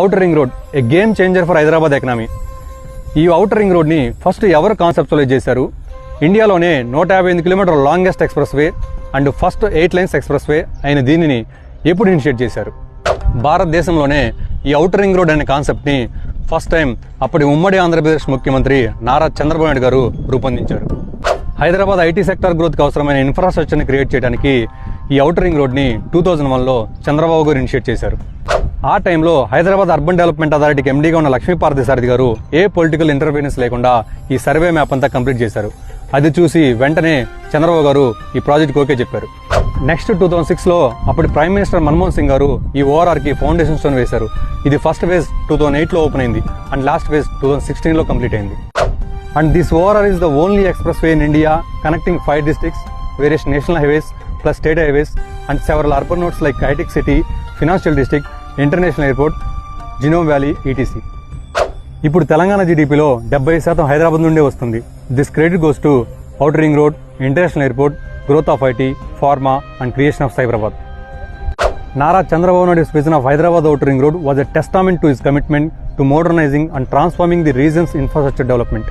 Outer ring road A game changer for Hyderabad economy. ఈ outer ring రోడ్ని first ఎవరు conceptualise చేశారు? ఇండియాలోనే 158 కిలోమీటర్ల longest express way and first 8 lines express way అయిన దీనిని ఎప్పుడు ఇనిషియేట్ చేశారు? భారతదేశంలోనే ఈ ఔటర్ రింగ్ రోడ్ అనే కాన్సెప్ట్ని ఫస్ట్ టైం అప్పటి ఉమ్మడి ఆంధ్రప్రదేశ్ ముఖ్యమంత్రి నారా చంద్రబాబు నాయుడు గారు రూపొందించారు. హైదరాబాద్ ఐటీ సెక్టర్ గ్రోత్కి అవసరమైన ఇన్ఫ్రాస్ట్రక్చర్ని క్రియేట్ చేయడానికి ఈ ఔటర్ రింగ్ రోడ్ని 2001లో చంద్రబాబు గారు ఇనిషియేట్ చేశారు. ఆ టైంలో హైదరాబాద్ అర్బన్ డెవలప్మెంట్ అథారిటీకి ఎండీగా ఉన్న లక్ష్మీపార్వతి సారథి గారు ఏ పొలిటికల్ ఇంటర్ఫీరెన్స్ లేకుండా ఈ సర్వే మ్యాప్ అంతా కంప్లీట్ చేశారు. అది చూసి వెంటనే చంద్రబాబు గారు ఈ ప్రాజెక్ట్కి ఓకే చెప్పారు. నెక్స్ట్ 2006లో అప్పటి ప్రైమ్ మినిస్టర్ మన్మోహన్ సింగ్ గారు ఈ ఓఆర్ఆర్కి ఫౌండేషన్ స్టోన్ వేశారు. ఇది ఫస్ట్ ఫేజ్ 2008లో ఓపెన్ అయింది అండ్ లాస్ట్ ఫేజ్ 2016లో కంప్లీట్ అయింది. And this ORR is the only express way in India connecting 5 districts, various national highways plus state highways and several urban nodes like high-tech city, financial district, international airport, Genome Valley, etc. ఇప్పుడు తెలంగాణ జీడీపీలో 70% హైదరాబాద్ నుండే వస్తుంది. This credit goes to outer ring road, international airport, growth of IT, pharma and creation of Cyberabad. Nara Chandrababu Naidu's vision of Hyderabad Outer Ring Road was a testament to his commitment to modernizing and transforming the region's infrastructure development.